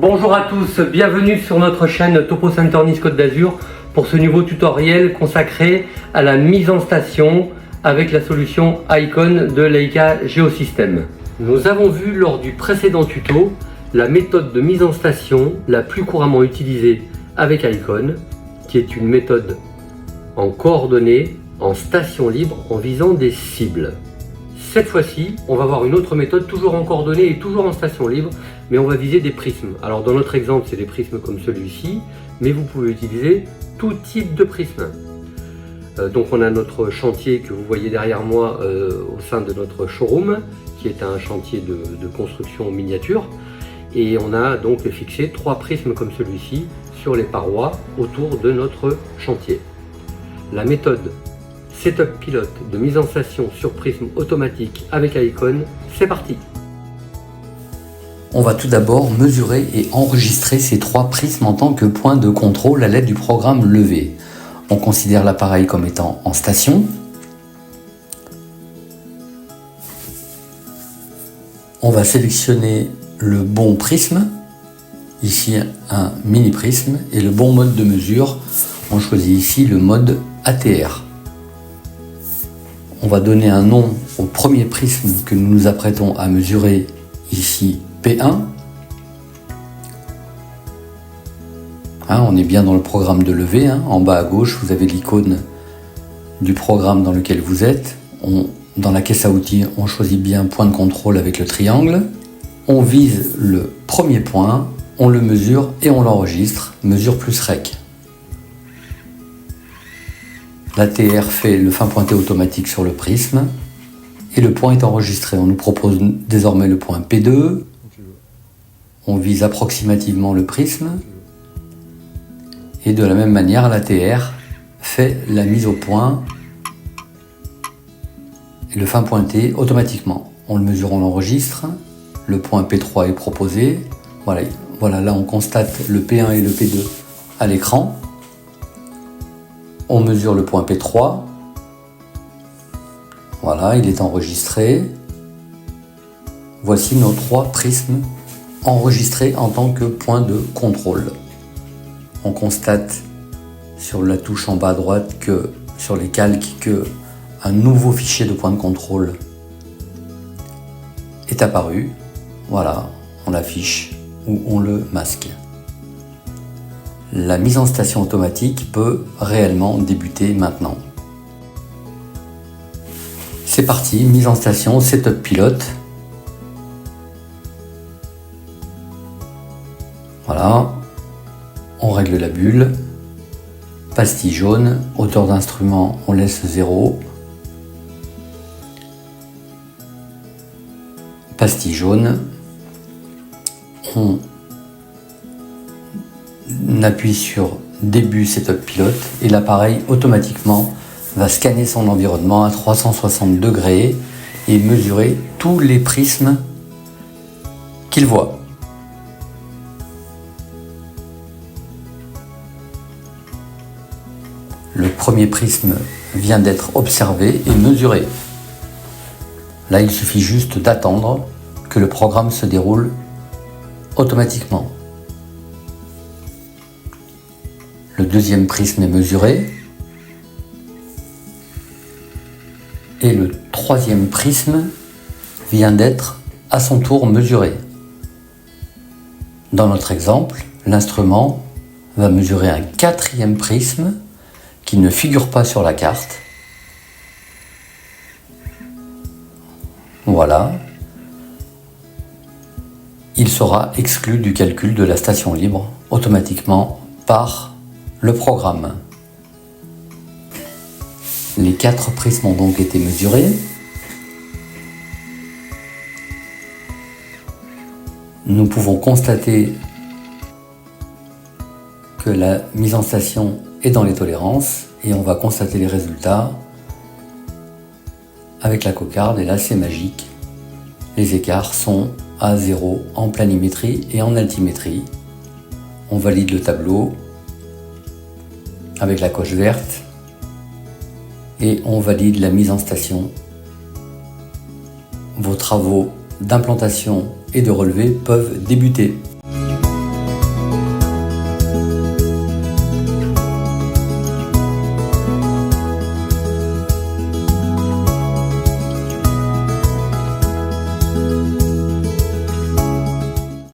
Bonjour à tous, bienvenue sur notre chaîne Topo Center Nice Côte d'Azur pour ce nouveau tutoriel consacré à la mise en station avec la solution Icon de Leica Geosystem. Nous avons vu lors du précédent tuto la méthode de mise en station la plus couramment utilisée avec Icon, qui est une méthode en coordonnées, en station libre, en visant des cibles. Cette fois-ci, on va voir une autre méthode, toujours en coordonnées et toujours en station libre, mais on va viser des prismes. Alors dans notre exemple, c'est des prismes comme celui-ci, mais vous pouvez utiliser tout type de prisme. Donc on a notre chantier que vous voyez derrière moi au sein de notre showroom, qui est un chantier de construction miniature. Et on a donc fixé 3 prismes comme celui-ci sur les parois autour de notre chantier. La méthode Setup pilote de mise en station sur prisme automatique avec Icon, c'est parti! On va tout d'abord mesurer et enregistrer ces 3 prismes en tant que point de contrôle à l'aide du programme levé. On considère l'appareil comme étant en station. On va sélectionner le bon prisme, ici un mini prisme, et le bon mode de mesure. On choisit ici le mode ATR. On va donner un nom au premier prisme que nous nous apprêtons à mesurer, ici P1. On est bien dans le programme de levée. En bas à gauche, vous avez l'icône du programme dans lequel vous êtes. Dans la caisse à outils, on choisit bien point de contrôle avec le triangle. On vise le premier point, on le mesure et on l'enregistre. Mesure plus rec. L'ATR fait le fin pointé automatique sur le prisme et le point est enregistré. On nous propose désormais le point P2. On vise approximativement le prisme et de la même manière l'ATR fait la mise au point et le fin pointé automatiquement. On le mesure, on l'enregistre. Le point P3 est proposé. Voilà, là on constate le P1 et le P2 à l'écran. On mesure le point P3. Voilà, il est enregistré. Voici nos 3 prismes enregistrés en tant que point de contrôle. On constate sur la touche en bas à droite que sur les calques que un nouveau fichier de point de contrôle est apparu. Voilà, on l'affiche ou on le masque. La mise en station automatique peut réellement débuter maintenant. C'est parti, mise en station, setup pilote. Voilà, on règle la bulle. Pastille jaune, hauteur d'instrument, on laisse 0. Pastille jaune, on appuie sur début setup pilote et l'appareil automatiquement va scanner son environnement à 360 degrés et mesurer tous les prismes qu'il voit. Le premier prisme vient d'être observé et mesuré. Là, il suffit juste d'attendre que le programme se déroule automatiquement. Le deuxième prisme est mesuré et le troisième prisme vient d'être à son tour mesuré. Dans notre exemple, l'instrument va mesurer un 4e prisme qui ne figure pas sur la carte. Voilà. Il sera exclu du calcul de la station libre automatiquement par le programme. Les 4 prismes ont donc été mesurés. Nous pouvons constater que la mise en station est dans les tolérances et on va constater les résultats avec la cocarde et là c'est magique. Les écarts sont à 0 en planimétrie et en altimétrie. On valide le tableau avec la coche verte et on valide la mise en station. Vos travaux d'implantation et de relevé peuvent débuter.